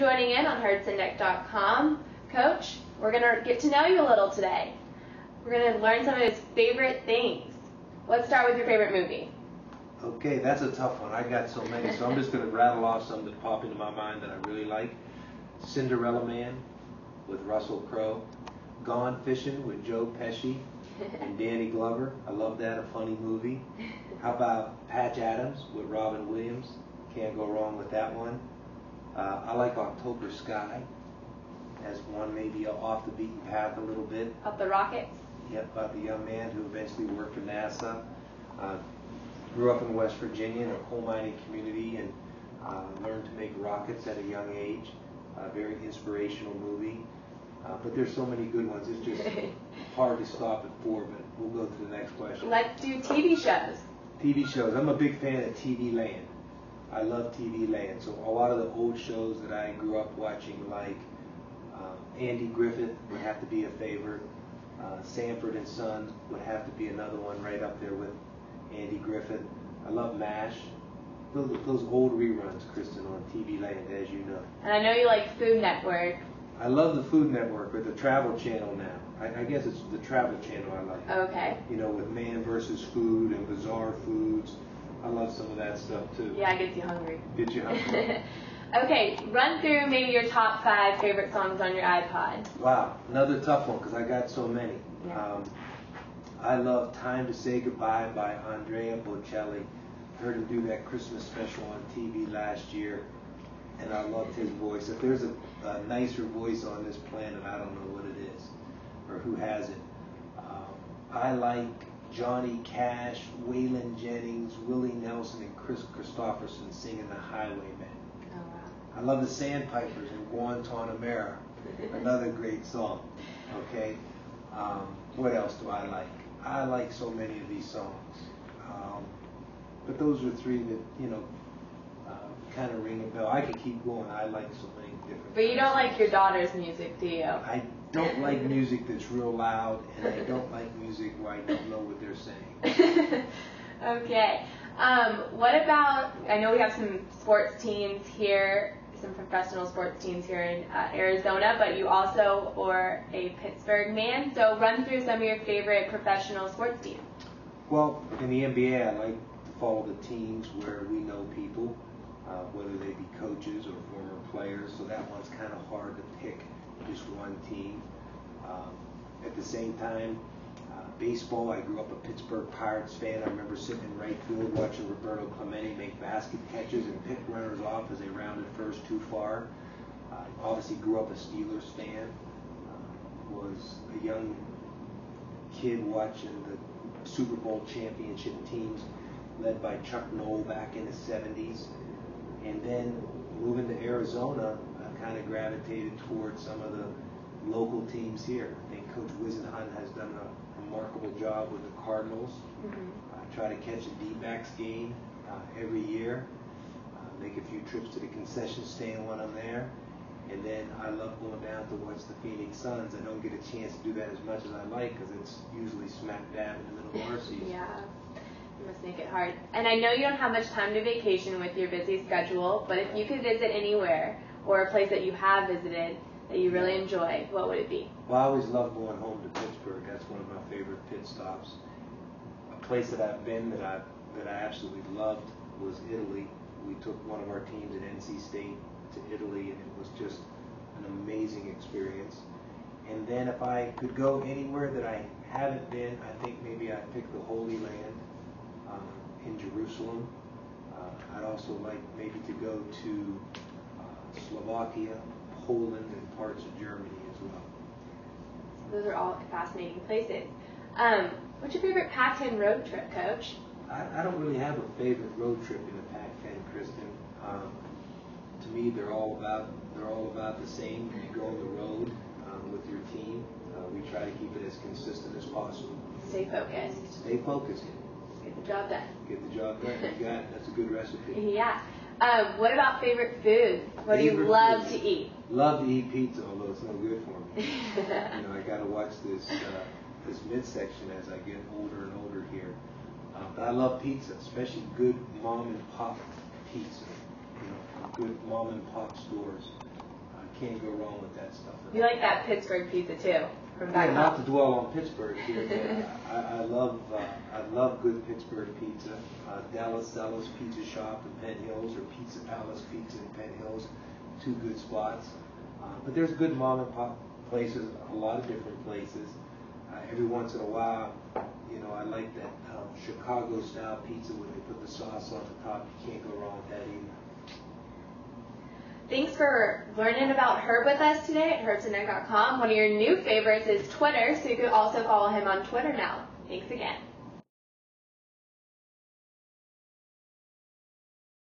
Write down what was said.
Joining in on heardsendek.com. Coach, we're going to get to know you a little today. We're going to learn some of his favorite things. Let's start with your favorite movie. Okay, that's a tough one. I got so many, so I'm just going to rattle off some that pop into my mind that I really like. Cinderella Man with Russell Crowe. Gone Fishing with Joe Pesci and Danny Glover. I love that, a funny movie. How about Patch Adams with Robin Williams? Can't go wrong with that one. I like October Sky as one maybe off the beaten path a little bit. Up the Rockets? Yep, about the young man who eventually worked for NASA. Grew up in West Virginia in a coal mining community and learned to make rockets at a young age. A very inspirational movie. But there's so many good ones. It's just hard to stop at 4, but we'll go to the next question. Let's do TV shows. TV shows. I'm a big fan of TV Land. I love TV Land. So a lot of the old shows that I grew up watching, like Andy Griffith would have to be a favorite. Sanford and Son would have to be another one right up there with Andy Griffith. I love MASH. Those old reruns, Kristin, on TV Land, as you know. And I know you like Food Network. I love the Food Network, but the Travel Channel now. I guess it's the Travel Channel I like. Okay. You know, with Man vs. Food and Bizarre Foods. I love some of that stuff, too. Yeah, it gets you hungry. Gets you hungry. Okay, run through maybe your top 5 favorite songs on your iPod. Wow, another tough one because I got so many. Yeah. I love Time to Say Goodbye by Andrea Bocelli. Heard him do that Christmas special on TV last year, and I loved his voice. If there's a nicer voice on this planet, I don't know what it is or who has it. I like Johnny Cash, Waylon Jennings, Willie Nelson, and Chris Christopherson singing The Highwayman. Oh, wow. I love the Sandpipers in Guantanamera, another great song. Okay, what else do I like? I like so many of these songs, but those are 3 that kind of ring a bell. I could keep going. I like so many different. But you don't like your daughter's music, do you? I don't like music that's real loud, and I don't like music where I don't know what they're saying. Okay. What about, I know we have some sports teams here, some professional sports teams here in Arizona, but you also are a Pittsburgh man, so run through some of your favorite professional sports teams. Well, in the NBA, I like to follow the teams where we know people, whether they be coaches or former players, so that one's kind of hard to pick just one team. At the same time, baseball, I grew up a Pittsburgh Pirates fan. I remember sitting in right field watching Roberto Clemente make basket catches and pick runners off as they rounded first too far. Obviously grew up a Steelers fan. Was a young kid watching the Super Bowl championship teams led by Chuck Noll back in the 70s. And then moving to Arizona, I kind of gravitated towards some of the local teams here. I think Coach Wisenhunt has done a remarkable job with the Cardinals. I try to catch a D-backs game every year, make a few trips to the concession stand when I'm there, and then I love going down to watch the Phoenix Suns. I don't get a chance to do that as much as I like because it's usually smack dab in the middle of our season. Yeah, it must make it hard. And I know you don't have much time to vacation with your busy schedule, but if you could visit anywhere or a place that you have visited that you really enjoy, what would it be? Well, I always love going home to Pittsburgh. That's one of my favorite pit stops. A place that I've been that I absolutely loved was Italy. We took one of our teams at NC State to Italy, and it was just an amazing experience. And then if I could go anywhere that I haven't been, I think maybe I'd pick the Holy Land in Jerusalem. I'd also like maybe to go to Slovakia, Poland, and parts of Germany as well. Those are all fascinating places. What's your favorite Pac-10 road trip, Coach? I don't really have a favorite road trip in the Pac-10, Kristin. To me, they're all about the same. When you go on the road with your team, we try to keep it as consistent as possible. Stay focused. Stay focused. Get the job done. Get the job done. You got it. That's a good recipe. Yeah. What about favorite food? What do you love to eat? Love to eat pizza, although it's no good for me. I got to watch this midsection as I get older and older here. But I love pizza, especially good mom and pop pizza. Good mom and pop stores. can't go wrong with that stuff. You like that Pittsburgh pizza too, from back Yeah, not home. to dwell on Pittsburgh here, but I love good Pittsburgh pizza. Dallas Pizza Shop in Penn Hills, or Pizza Palace Pizza in Penn Hills, two good spots. But there's good mom and pop places, a lot of different places. Every once in a while, I like that Chicago style pizza where they put the sauce on the top. You can't go wrong with that either. Thanks for learning about Herb with us today at herbsandegg.com. One of your new favorites is Twitter, so you can also follow him on Twitter now. Thanks again.